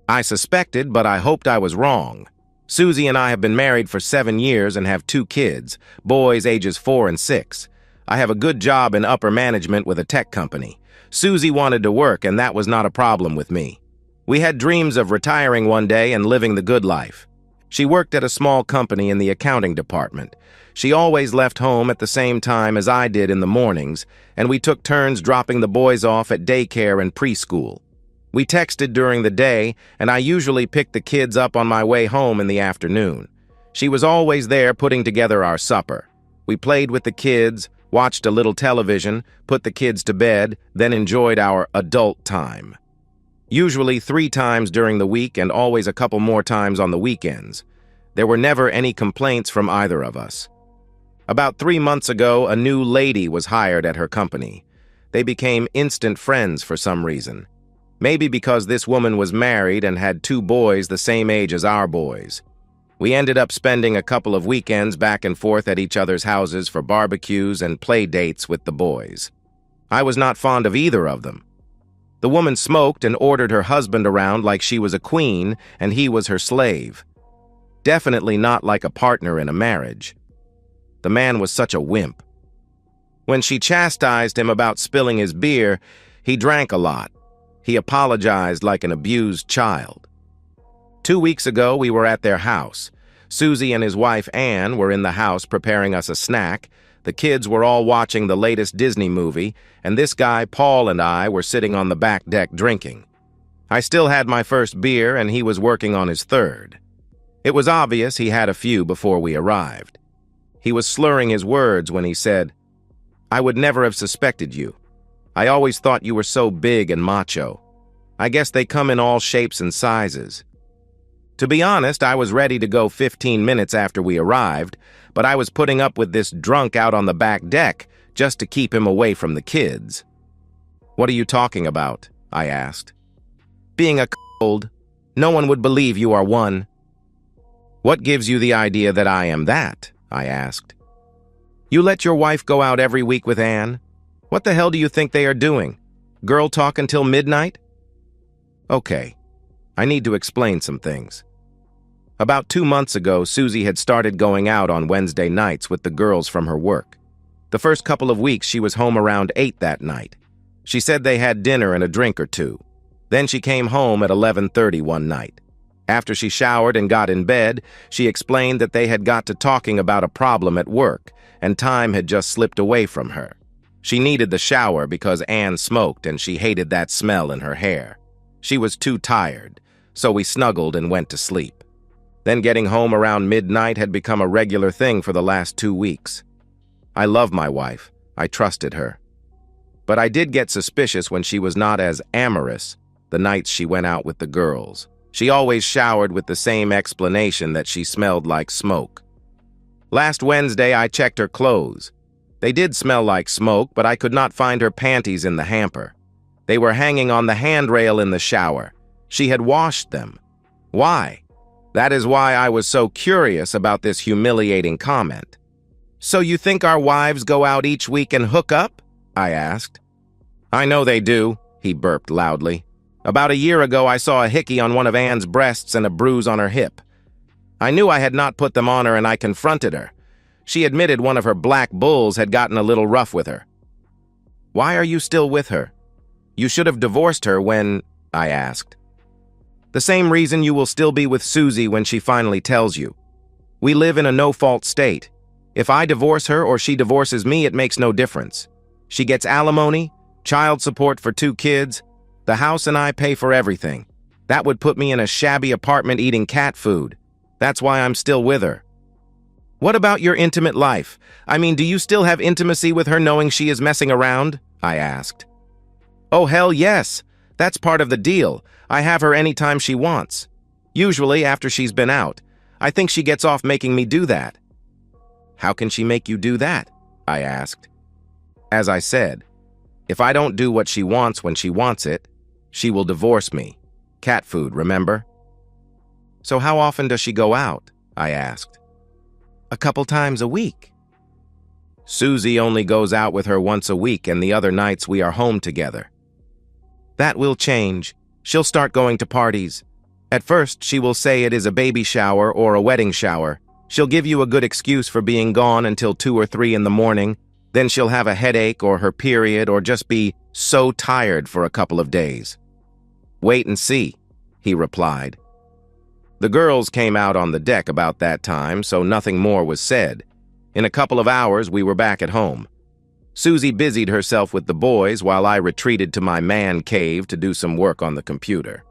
I suspected, but I hoped I was wrong. Susie and I have been married for 7 years and have 2 kids, boys ages 4 and 6. I have a good job in upper management with a tech company. Susie wanted to work, and that was not a problem with me. We had dreams of retiring one day and living the good life. She worked at a small company in the accounting department. She always left home at the same time as I did in the mornings, and we took turns dropping the boys off at daycare and preschool. We texted during the day, and I usually picked the kids up on my way home in the afternoon. She was always there putting together our supper. We played with the kids, watched a little television, put the kids to bed, then enjoyed our adult time. Usually 3 times during the week and always a couple more times on the weekends. There were never any complaints from either of us. About 3 months ago, a new lady was hired at her company. They became instant friends for some reason. Maybe because this woman was married and had 2 boys the same age as our boys. We ended up spending a couple of weekends back and forth at each other's houses for barbecues and play dates with the boys. I was not fond of either of them. The woman smoked and ordered her husband around like she was a queen and he was her slave. Definitely not like a partner in a marriage. The man was such a wimp. When she chastised him about spilling his beer, he drank a lot. He apologized like an abused child. 2 weeks ago, we were at their house. Susie and his wife, Anne, were in the house preparing us a snack. The kids were all watching the latest Disney movie, and this guy, Paul, and I were sitting on the back deck drinking. I still had my first beer, and he was working on his third. It was obvious he had a few before we arrived. He was slurring his words when he said, "I would never have suspected you. I always thought you were so big and macho. I guess they come in all shapes and sizes." To be honest, I was ready to go 15 minutes after we arrived, but I was putting up with this drunk out on the back deck just to keep him away from the kids. "What are you talking about?" I asked. "Being a c***old. No one would believe you are one." "What gives you the idea that I am that?" I asked. "You let your wife go out every week with Anne? What the hell do you think they are doing? Girl talk until midnight?" Okay, I need to explain some things. About 2 months ago, Susie had started going out on Wednesday nights with the girls from her work. The first couple of weeks, she was home around 8 that night. She said they had dinner and a drink or two. Then she came home at 11:30 one night. After she showered and got in bed, she explained that they had got to talking about a problem at work, and time had just slipped away from her. She needed the shower because Anne smoked and she hated that smell in her hair. She was too tired, so we snuggled and went to sleep. Then getting home around midnight had become a regular thing for the last 2 weeks. I love my wife. I trusted her. But I did get suspicious when she was not as amorous the nights she went out with the girls. She always showered with the same explanation that she smelled like smoke. Last Wednesday, I checked her clothes. They did smell like smoke, but I could not find her panties in the hamper. They were hanging on the handrail in the shower. She had washed them. Why? That is why I was so curious about this humiliating comment. "So you think our wives go out each week and hook up?" I asked. "I know they do," he burped loudly. "About a year ago, I saw a hickey on one of Anne's breasts and a bruise on her hip. I knew I had not put them on her and I confronted her. She admitted one of her black bulls had gotten a little rough with her." "Why are you still with her? You should have divorced her when—" I asked. "The same reason you will still be with Susie when she finally tells you. We live in a no-fault state. If I divorce her or she divorces me, it makes no difference. She gets alimony, child support for 2 kids. The house and I pay for everything. That would put me in a shabby apartment eating cat food. That's why I'm still with her." "What about your intimate life? I mean, do you still have intimacy with her knowing she is messing around?" I asked. "Oh, hell yes. That's part of the deal. I have her anytime she wants. Usually after she's been out. I think she gets off making me do that." "How can she make you do that?" I asked. "As I said, if I don't do what she wants when she wants it, she will divorce me. Cat food, remember?" "So how often does she go out?" I asked. "A couple times a week." "Susie only goes out with her once a week, and the other nights we are home together." "That will change. She'll start going to parties. At first, she will say it is a baby shower or a wedding shower. She'll give you a good excuse for being gone until 2 or 3 in the morning. Then she'll have a headache or her period or just be so tired for a couple of days. Wait and see, he replied. The girls came out on the deck about that time, so nothing more was said. In a couple of hours, we were back at home. Susie busied herself with the boys while I retreated to my man cave to do some work on the computer.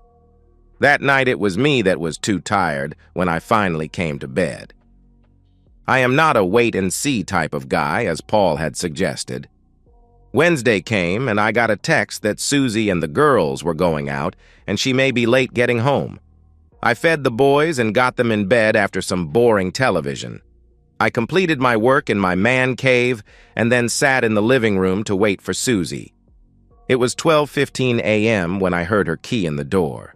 That night it was me that was too tired when I finally came to bed. I am not a wait-and-see type of guy, as Paul had suggested. Wednesday came, and I got a text that Susie and the girls were going out, and she may be late getting home. I fed the boys and got them in bed after some boring television. I completed my work in my man cave and then sat in the living room to wait for Susie. It was 12:15 a.m. when I heard her key in the door.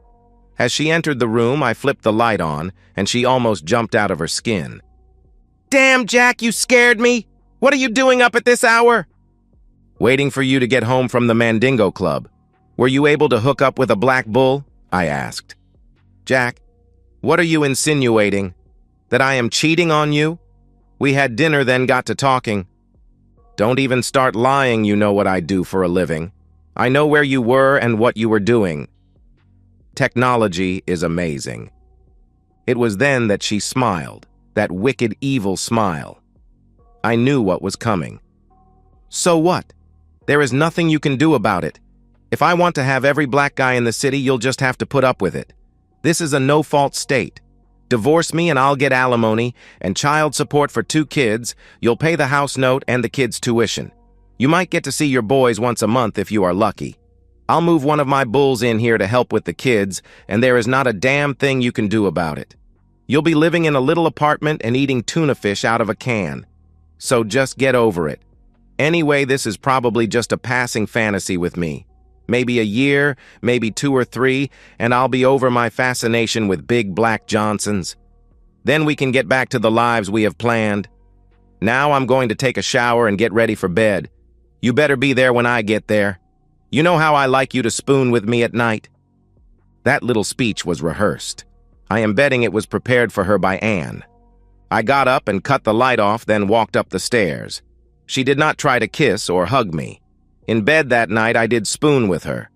As she entered the room, I flipped the light on, and she almost jumped out of her skin. "Damn, Jack, you scared me! What are you doing up at this hour?" "Waiting for you to get home from the Mandingo Club. Were you able to hook up with a black bull?" I asked. "Jack, what are you insinuating? That I am cheating on you? We had dinner, then got to talking." "Don't even start lying. You know what I do for a living. I know where you were and what you were doing." Technology is amazing. It was then that she smiled, that wicked, evil smile. I knew what was coming. "So what? There is nothing you can do about it. If I want to have every black guy in the city, you'll just have to put up with it. This is a no-fault state. Divorce me and I'll get alimony and child support for 2 kids. You'll pay the house note and the kids' tuition. You might get to see your boys once a month if you are lucky. I'll move one of my bulls in here to help with the kids, and there is not a damn thing you can do about it. You'll be living in a little apartment and eating tuna fish out of a can. So just get over it. Anyway, this is probably just a passing fantasy with me. Maybe a year, maybe 2 or 3, and I'll be over my fascination with big black Johnsons. Then we can get back to the lives we have planned. Now I'm going to take a shower and get ready for bed. You better be there when I get there. You know how I like you to spoon with me at night." That little speech was rehearsed. I am betting it was prepared for her by Anne. I got up and cut the light off, then walked up the stairs. She did not try to kiss or hug me. In bed that night, I did spoon with her.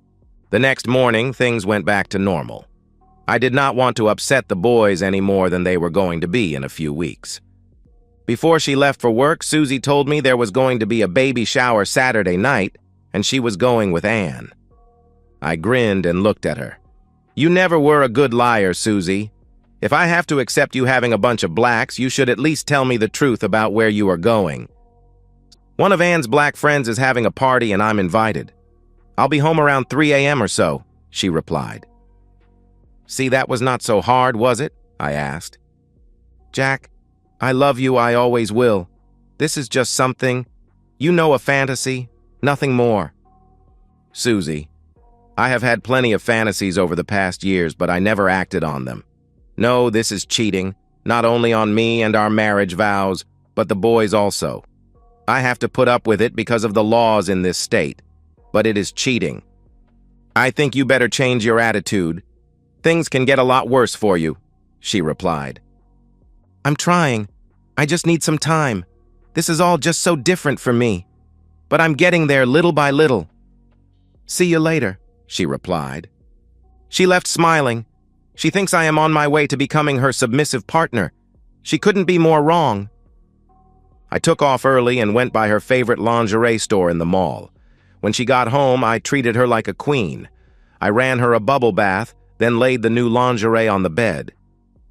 The next morning, things went back to normal. I did not want to upset the boys any more than they were going to be in a few weeks. Before she left for work, Susie told me there was going to be a baby shower Saturday night, and she was going with Anne. I grinned and looked at her. "You never were a good liar, Susie. If I have to accept you having a bunch of blacks, you should at least tell me the truth about where you are going." "One of Anne's black friends is having a party and I'm invited. I'll be home around 3 a.m. or so," she replied. "See, that was not so hard, was it?" I asked. "Jack, I love you, I always will. This is just something, you know, a fantasy, nothing more." "Susie, I have had plenty of fantasies over the past years, but I never acted on them. No, this is cheating, not only on me and our marriage vows, but the boys also. I have to put up with it because of the laws in this state, but it is cheating. I think you better change your attitude. Things can get a lot worse for you," she replied. "I'm trying. I just need some time. This is all just so different for me. But I'm getting there little by little." "See you later," she replied. She left smiling. She thinks I am on my way to becoming her submissive partner. She couldn't be more wrong. I took off early and went by her favorite lingerie store in the mall. When she got home, I treated her like a queen. I ran her a bubble bath, then laid the new lingerie on the bed.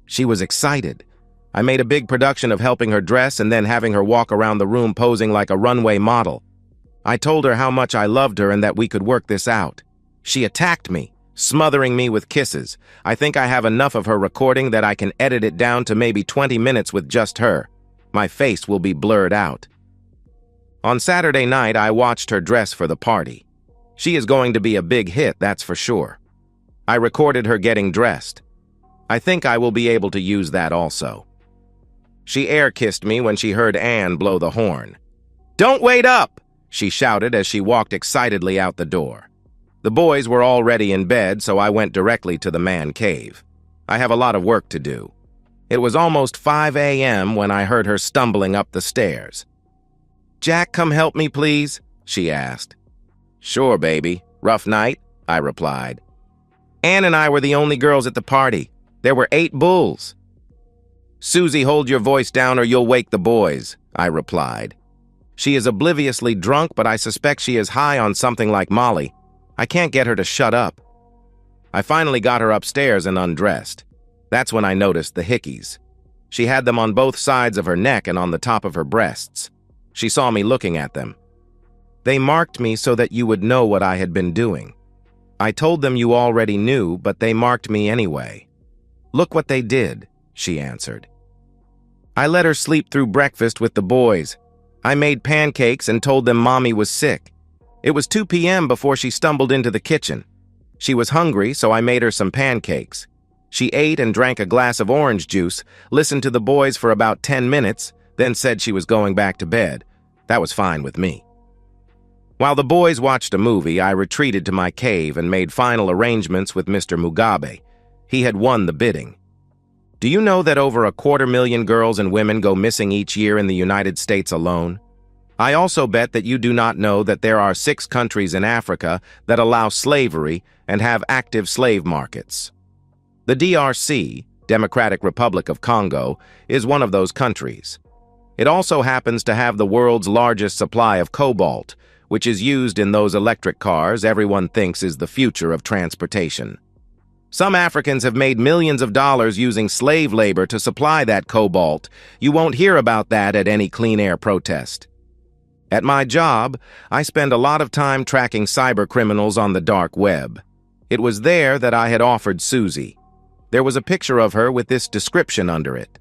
She was excited. I made a big production of helping her dress and then having her walk around the room posing like a runway model. I told her how much I loved her and that we could work this out. She attacked me, smothering me with kisses. I think I have enough of her recording that I can edit it down to maybe 20 minutes with just her. My face will be blurred out. On Saturday night, I watched her dress for the party. She is going to be a big hit, that's for sure. I recorded her getting dressed. I think I will be able to use that also. She air-kissed me when she heard Anne blow the horn. "Don't wait up!" she shouted as she walked excitedly out the door. The boys were already in bed, so I went directly to the man cave. I have a lot of work to do. It was almost 5 a.m. when I heard her stumbling up the stairs. "Jack, come help me, please?" she asked. "Sure, baby. Rough night?" I replied. "Ann and I were the only girls at the party. There were 8 bulls." "Susie, hold your voice down or you'll wake the boys," I replied. She is obliviously drunk, but I suspect she is high on something like Molly. I can't get her to shut up. I finally got her upstairs and undressed. That's when I noticed the hickeys. She had them on both sides of her neck and on the top of her breasts. She saw me looking at them. "They marked me so that you would know what I had been doing. I told them you already knew, but they marked me anyway." "Look what they did," she answered. "I let her sleep through breakfast with the boys. I made pancakes and told them Mommy was sick. It was 2 p.m. before she stumbled into the kitchen. She was hungry, so I made her some pancakes. She ate and drank a glass of orange juice, listened to the boys for about 10 minutes, then said she was going back to bed. That was fine with me. While the boys watched a movie, I retreated to my cave and made final arrangements with Mr. Mugabe. He had won the bidding. Do you know that over 250,000 girls and women go missing each year in the United States alone? I also bet that you do not know that there are 6 countries in Africa that allow slavery and have active slave markets. The DRC, Democratic Republic of Congo, is one of those countries. It also happens to have the world's largest supply of cobalt, which is used in those electric cars everyone thinks is the future of transportation. Some Africans have made millions of dollars using slave labor to supply that cobalt. You won't hear about that at any clean air protest. At my job, I spend a lot of time tracking cyber criminals on the dark web. It was there that I had offered Susie. There was a picture of her with this description under it.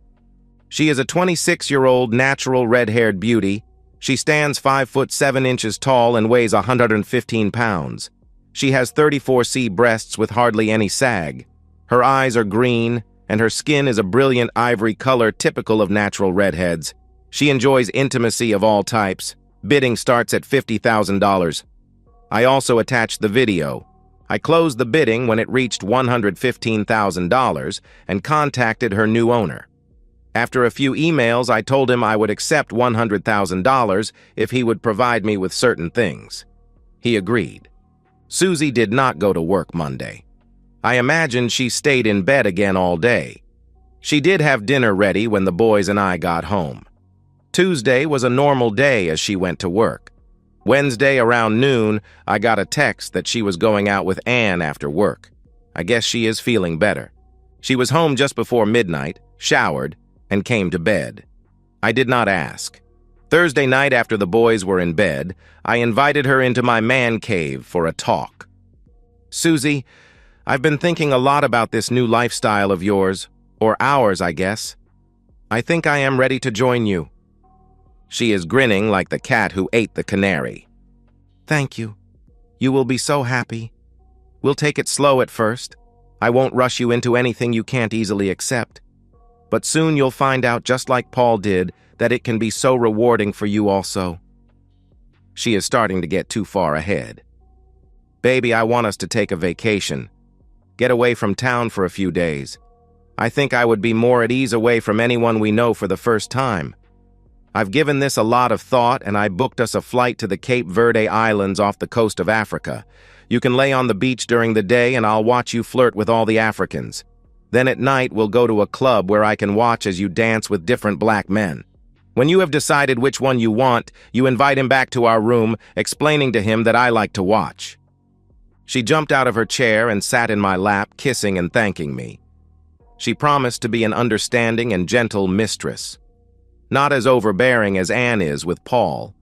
She is a 26-year-old natural red-haired beauty. She stands 5'7" tall and weighs 115 pounds. She has 34C breasts with hardly any sag. Her eyes are green, and her skin is a brilliant ivory color typical of natural redheads. She enjoys intimacy of all types. Bidding starts at $50,000. I also attached the video. I closed the bidding when it reached $115,000 and contacted her new owner. After a few emails, I told him I would accept $100,000 if he would provide me with certain things. He agreed. Susie did not go to work Monday. I imagine she stayed in bed again all day. She did have dinner ready when the boys and I got home. Tuesday was a normal day as she went to work. Wednesday around noon, I got a text that she was going out with Ann after work. I guess she is feeling better. She was home just before midnight, showered, and came to bed. I did not ask. Thursday night after the boys were in bed, I invited her into my man cave for a talk. "Susie, I've been thinking a lot about this new lifestyle of yours, or ours, I guess. I think I am ready to join you." She is grinning like the cat who ate the canary. "Thank you. You will be so happy. We'll take it slow at first. I won't rush you into anything you can't easily accept. But soon you'll find out, just like Paul did, that it can be so rewarding for you also." She is starting to get too far ahead. "Baby, I want us to take a vacation. Get away from town for a few days. I think I would be more at ease away from anyone we know for the first time. I've given this a lot of thought, and I booked us a flight to the Cape Verde Islands off the coast of Africa. You can lay on the beach during the day, and I'll watch you flirt with all the Africans. Then at night, we'll go to a club where I can watch as you dance with different black men. When you have decided which one you want, you invite him back to our room, explaining to him that I like to watch." She jumped out of her chair and sat in my lap, kissing and thanking me. She promised to be an understanding and gentle mistress. Not as overbearing as Ann is with Paul.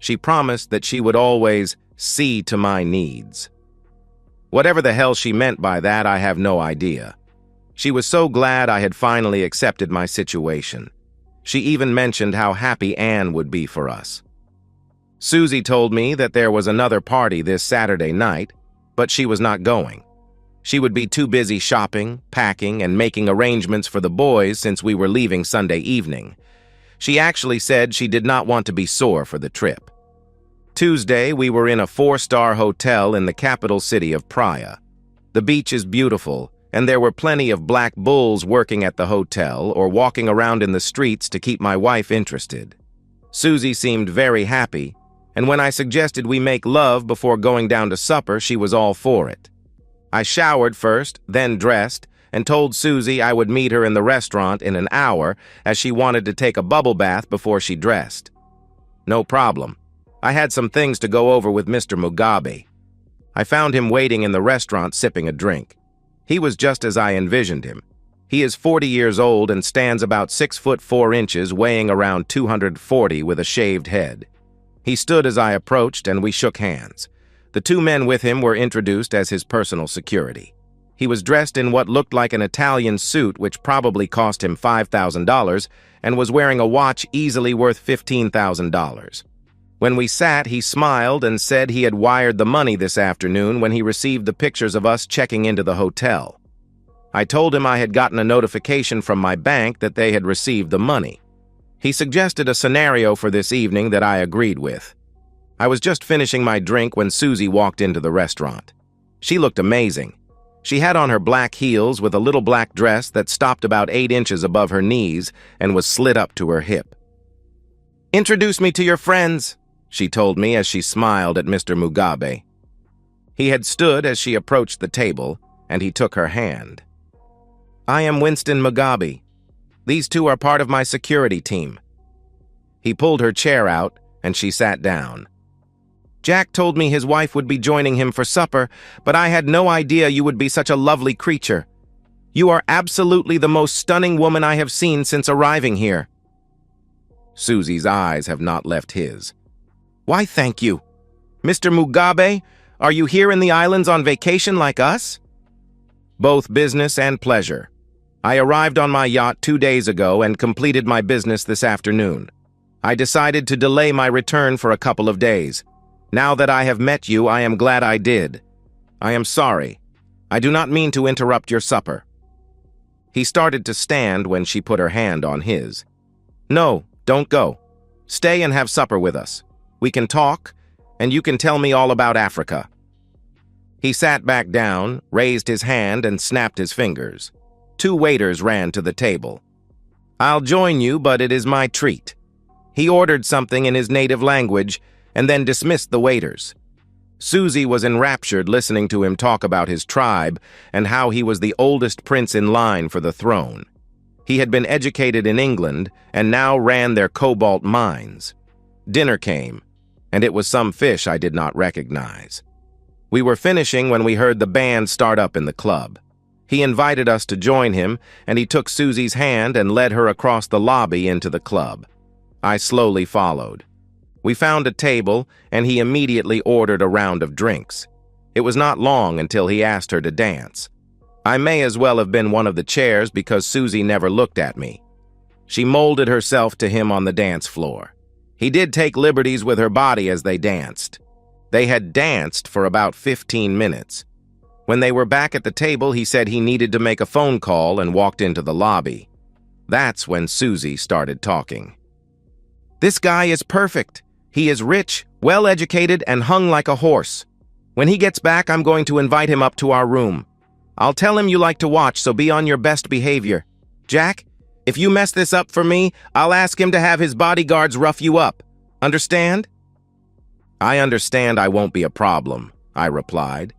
She promised that she would always see to my needs. Whatever the hell she meant by that, I have no idea. She was so glad I had finally accepted my situation. She even mentioned how happy Ann would be for us. Susie told me that there was another party this Saturday night, but she was not going. She would be too busy shopping, packing, and making arrangements for the boys since we were leaving Sunday evening. She actually said she did not want to be sore for the trip. Tuesday, we were in a 4-star hotel in the capital city of Praia. The beach is beautiful, and there were plenty of black bulls working at the hotel or walking around in the streets to keep my wife interested. Susie seemed very happy, and when I suggested we make love before going down to supper, she was all for it. I showered first, then dressed, and told Susie I would meet her in the restaurant in an hour as she wanted to take a bubble bath before she dressed. No problem. I had some things to go over with Mr. Mugabe. I found him waiting in the restaurant sipping a drink. He was just as I envisioned him. He is 40 years old and stands about 6 foot 4 inches, weighing around 240 with a shaved head. He stood as I approached and we shook hands. The 2 men with him were introduced as his personal security. He was dressed in what looked like an Italian suit which probably cost him $5,000 and was wearing a watch easily worth $15,000. When we sat, he smiled and said he had wired the money this afternoon when he received the pictures of us checking into the hotel. I told him I had gotten a notification from my bank that they had received the money. He suggested a scenario for this evening that I agreed with. I was just finishing my drink when Susie walked into the restaurant. She looked amazing. She had on her black heels with a little black dress that stopped about 8 inches above her knees and was slid up to her hip. "Introduce me to your friends," she told me as she smiled at Mr. Mugabe. He had stood as she approached the table, and he took her hand. "I am Winston Mugabe. These 2 are part of my security team." He pulled her chair out, and she sat down. "Jack told me his wife would be joining him for supper, but I had no idea you would be such a lovely creature. You are absolutely the most stunning woman I have seen since arriving here." Susie's eyes have not left his. "Why, thank you. Mr. Mugabe, are you here in the islands on vacation like us?" "Both business and pleasure. I arrived on my yacht 2 days ago and completed my business this afternoon. I decided to delay my return for a couple of days. Now that I have met you, I am glad I did. I am sorry. I do not mean to interrupt your supper." He started to stand when she put her hand on his. "No, don't go. Stay and have supper with us. We can talk, and you can tell me all about Africa." He sat back down, raised his hand, and snapped his fingers. 2 waiters ran to the table. "I'll join you, but it is my treat." He ordered something in his native language and then dismissed the waiters. Susie was enraptured listening to him talk about his tribe and how he was the oldest prince in line for the throne. He had been educated in England and now ran their cobalt mines. Dinner came, and it was some fish I did not recognize. We were finishing when we heard the band start up in the club. He invited us to join him, and he took Susie's hand and led her across the lobby into the club. I slowly followed. We found a table, and he immediately ordered a round of drinks. It was not long until he asked her to dance. I may as well have been one of the chairs because Susie never looked at me. She molded herself to him on the dance floor. He did take liberties with her body as they danced. They had danced for about 15 minutes. When they were back at the table, he said he needed to make a phone call and walked into the lobby. That's when Susie started talking. "This guy is perfect. He is rich, well-educated, and hung like a horse. When he gets back, I'm going to invite him up to our room. I'll tell him you like to watch, so be on your best behavior. Jack, if you mess this up for me, I'll ask him to have his bodyguards rough you up. Understand?" "I understand I won't be a problem," I replied.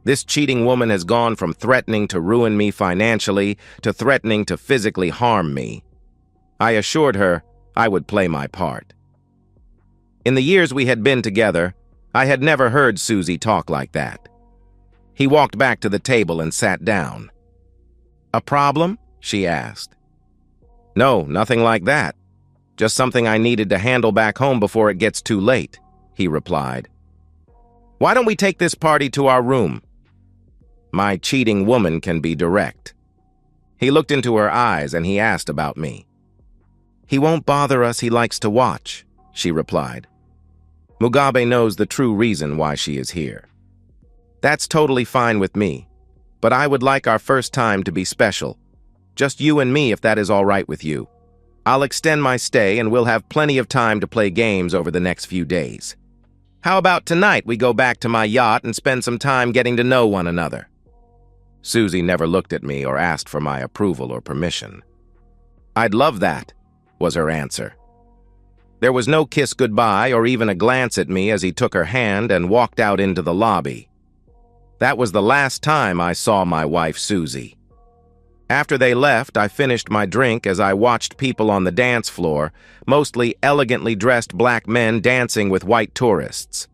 This cheating woman has gone from threatening to ruin me financially to threatening to physically harm me. I assured her I would play my part. In the years we had been together, I had never heard Susie talk like that. He walked back to the table and sat down. "A problem?" she asked. "No, nothing like that. Just something I needed to handle back home before it gets too late," he replied. "Why don't we take this party to our room?" My cheating woman can be direct. He looked into her eyes and he asked about me. "He won't bother us, he likes to watch," she replied. Mugabe knows the true reason why she is here. "That's totally fine with me, but I would like our first time to be special. Just you and me if that is all right with you. I'll extend my stay and we'll have plenty of time to play games over the next few days. How about tonight we go back to my yacht and spend some time getting to know one another?" Susie never looked at me or asked for my approval or permission. "I'd love that," was her answer. There was no kiss goodbye or even a glance at me as he took her hand and walked out into the lobby. That was the last time I saw my wife, Susie. After they left, I finished my drink as I watched people on the dance floor, mostly elegantly dressed black men dancing with white tourists.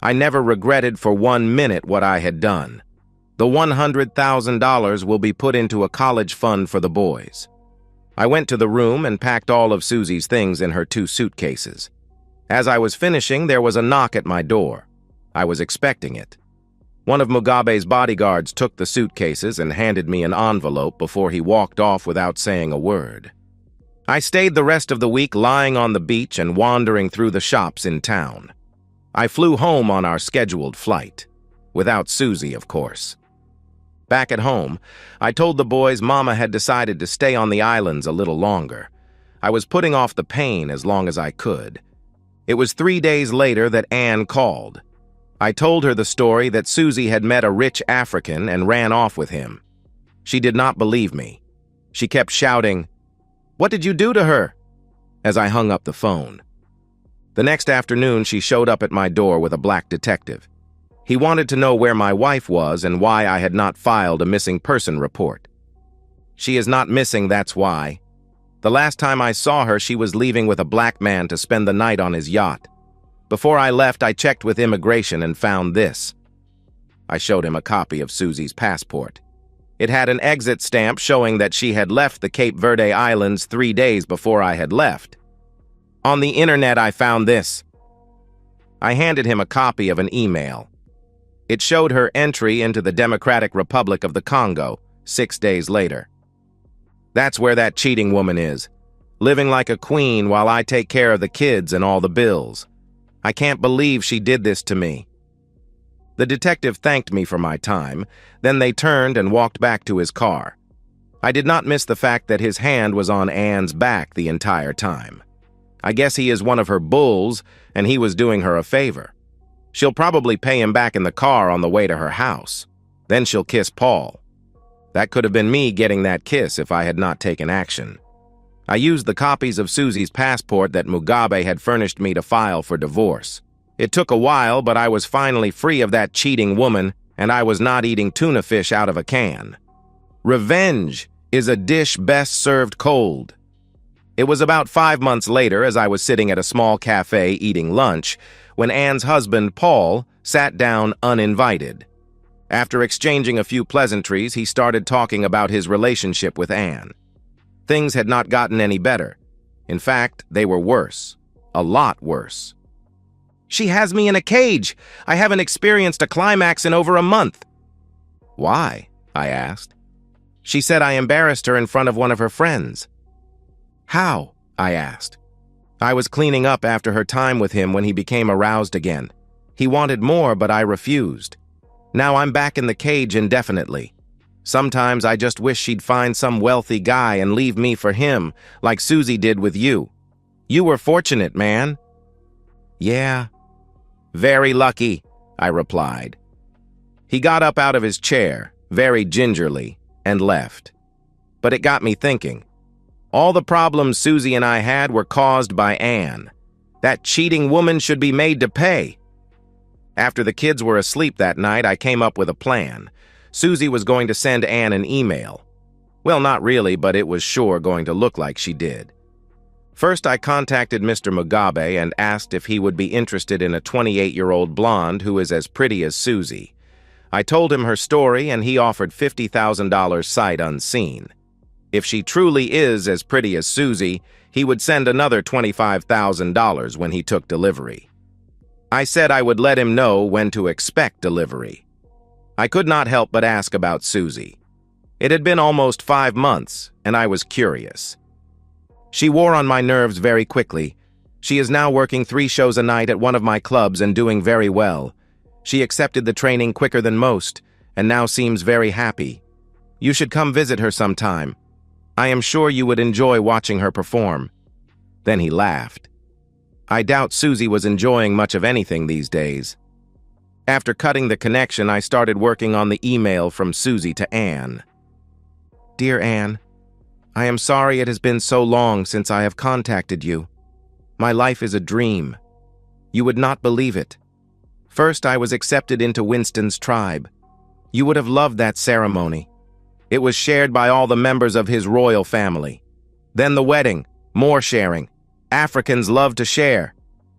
I never regretted for 1 minute what I had done. The $100,000 will be put into a college fund for the boys. I went to the room and packed all of Susie's things in her 2 suitcases. As I was finishing, there was a knock at my door. I was expecting it. One of Mugabe's bodyguards took the suitcases and handed me an envelope before he walked off without saying a word. I stayed the rest of the week lying on the beach and wandering through the shops in town. I flew home on our scheduled flight. Without Susie, of course. Back at home, I told the boys Mama had decided to stay on the islands a little longer. I was putting off the pain as long as I could. It was 3 days later that Anne called. I told her the story that Susie had met a rich African and ran off with him. She did not believe me. She kept shouting, "What did you do to her?" as I hung up the phone. The next afternoon, she showed up at my door with a black detective. He wanted to know where my wife was and why I had not filed a missing person report. "She is not missing, that's why. The last time I saw her, she was leaving with a black man to spend the night on his yacht. Before I left, I checked with immigration and found this." I showed him a copy of Susie's passport. It had an exit stamp showing that she had left the Cape Verde Islands 3 days before I had left. "On the internet, I found this." I handed him a copy of an email. It showed her entry into the Democratic Republic of the Congo 6 days later. "That's where that cheating woman is, living like a queen while I take care of the kids and all the bills. I can't believe she did this to me." The detective thanked me for my time, then they turned and walked back to his car. I did not miss the fact that his hand was on Anne's back the entire time. I guess he is one of her bulls, and he was doing her a favor. She'll probably pay him back in the car on the way to her house. Then she'll kiss Paul. That could have been me getting that kiss if I had not taken action. I used the copies of Susie's passport that Mugabe had furnished me to file for divorce. It took a while, but I was finally free of that cheating woman, and I was not eating tuna fish out of a can. Revenge is a dish best served cold. It was about 5 months later, as I was sitting at a small cafe eating lunch, when Anne's husband, Paul, sat down uninvited. After exchanging a few pleasantries, he started talking about his relationship with Anne. Things had not gotten any better. In fact, they were worse. A lot worse. "She has me in a cage. I haven't experienced a climax in over a month." "Why?" I asked. "She said I embarrassed her in front of one of her friends." "How?" I asked. "I was cleaning up after her time with him when he became aroused again. He wanted more, but I refused. Now I'm back in the cage indefinitely. Sometimes I just wish she'd find some wealthy guy and leave me for him, like Susie did with you. You were fortunate, man." "Yeah." "Very lucky," I replied. He got up out of his chair, very gingerly, and left. But it got me thinking. All the problems Susie and I had were caused by Anne. That cheating woman should be made to pay. After the kids were asleep that night, I came up with a plan. Susie was going to send Anne an email. Well, not really, but it was sure going to look like she did. First, I contacted Mr. Mugabe and asked if he would be interested in a 28-year-old blonde who is as pretty as Susie. I told him her story, and he offered $50,000 sight unseen. If she truly is as pretty as Susie, he would send another $25,000 when he took delivery. I said I would let him know when to expect delivery. I could not help but ask about Susie. It had been almost 5 months, and I was curious. She wore on my nerves very quickly. She is now working 3 shows a night at one of my clubs and doing very well. She accepted the training quicker than most, and now seems very happy. You should come visit her sometime. I am sure you would enjoy watching her perform. Then he laughed. I doubt Susie was enjoying much of anything these days. After cutting the connection, I started working on the email from Susie to Anne. Dear Anne, I am sorry it has been so long since I have contacted you. My life is a dream. You would not believe it. First, I was accepted into Winston's tribe. You would have loved that ceremony. It was shared by all the members of his royal family. Then the wedding, more sharing. Africans love to share.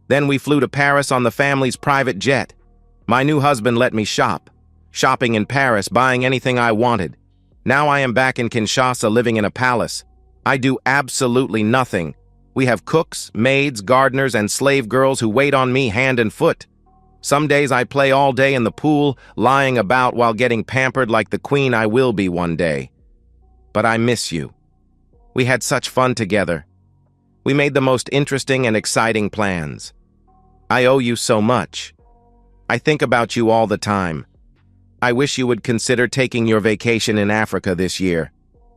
Then we flew to Paris on the family's private jet. My new husband let me shop. Shopping in Paris, buying anything I wanted. Now I am back in Kinshasa living in a palace. I do absolutely nothing. We have cooks, maids, gardeners, and slave girls who wait on me hand and foot. Some days I play all day in the pool, lying about while getting pampered like the queen I will be one day. But I miss you. We had such fun together. We made the most interesting and exciting plans. I owe you so much. I think about you all the time. I wish you would consider taking your vacation in Africa this year.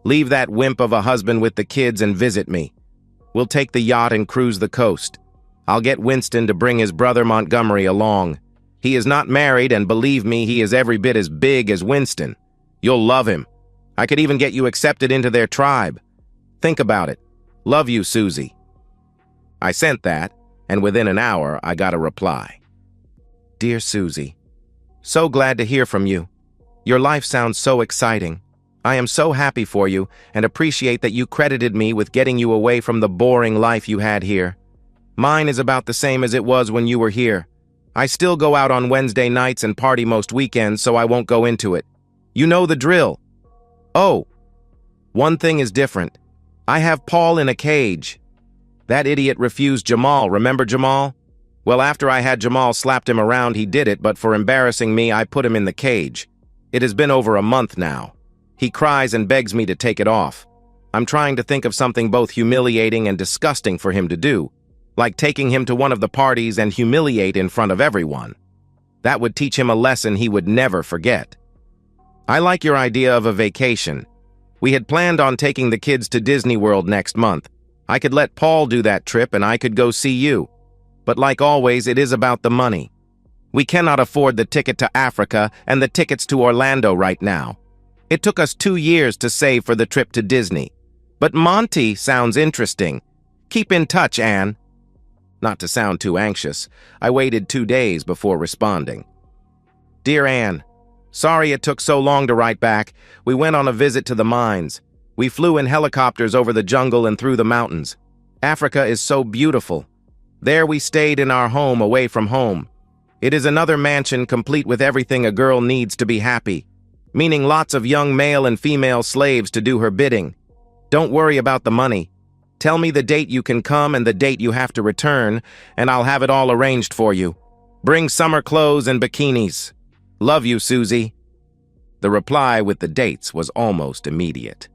Leave that wimp of a husband with the kids and visit me. We'll take the yacht and cruise the coast. I'll get Winston to bring his brother Montgomery along. He is not married, and believe me, he is every bit as big as Winston. You'll love him. I could even get you accepted into their tribe. Think about it. Love you, Susie. I sent that, and within an hour, I got a reply. Dear Susie, so glad to hear from you. Your life sounds so exciting. I am so happy for you and appreciate that you credited me with getting you away from the boring life you had here. Mine is about the same as it was when you were here. I still go out on Wednesday nights and party most weekends, so I won't go into it. You know the drill. Oh, one thing is different. I have Paul in a cage. That idiot refused Jamal. Remember Jamal? Well, after I had Jamal slapped him around, he did it, but for embarrassing me, I put him in the cage. It has been over a month now. He cries and begs me to take it off. I'm trying to think of something both humiliating and disgusting for him to do, like taking him to one of the parties and humiliate in front of everyone. That would teach him a lesson he would never forget. I like your idea of a vacation. We had planned on taking the kids to Disney World next month. I could let Paul do that trip and I could go see you. But like always, it is about the money. We cannot afford the ticket to Africa and the tickets to Orlando right now. It took us 2 years to save for the trip to Disney. But Monty sounds interesting. Keep in touch, Anne. Not to sound too anxious, I waited 2 days before responding. Dear Anne, sorry it took so long to write back. We went on a visit to the mines. We flew in helicopters over the jungle and through the mountains. Africa is so beautiful. There we stayed in our home away from home. It is another mansion complete with everything a girl needs to be happy, meaning lots of young male and female slaves to do her bidding. Don't worry about the money. Tell me the date you can come and the date you have to return, and I'll have it all arranged for you. Bring summer clothes and bikinis. Love you, Susie. The reply with the dates was almost immediate.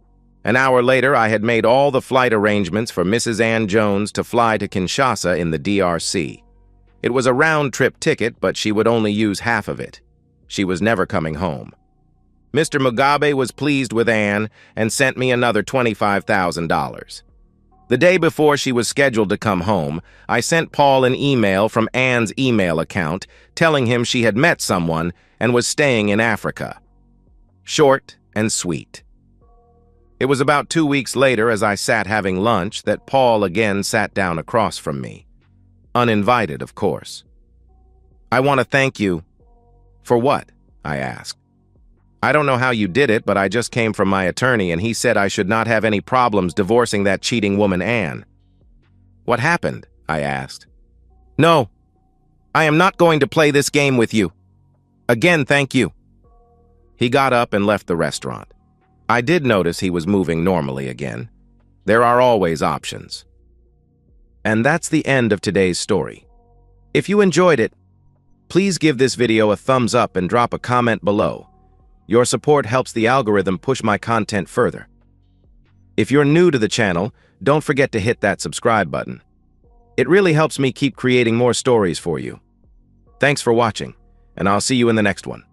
An hour later, I had made all the flight arrangements for Mrs. Ann Jones to fly to Kinshasa in the DRC. It was a round-trip ticket, but she would only use half of it. She was never coming home. Mr. Mugabe was pleased with Anne and sent me another $25,000. The day before she was scheduled to come home, I sent Paul an email from Anne's email account telling him she had met someone and was staying in Africa. Short and sweet. It was about 2 weeks later, as I sat having lunch, that Paul again sat down across from me. Uninvited, of course. I want to thank you. For what? I asked. I don't know how you did it, but I just came from my attorney and he said I should not have any problems divorcing that cheating woman, Anne. What happened? I asked. No, I am not going to play this game with you. Again, thank you. He got up and left the restaurant. I did notice he was moving normally again. There are always options. And that's the end of today's story. If you enjoyed it, please give this video a thumbs up and drop a comment below. Your support helps the algorithm push my content further. If you're new to the channel, don't forget to hit that subscribe button. It really helps me keep creating more stories for you. Thanks for watching, and I'll see you in the next one.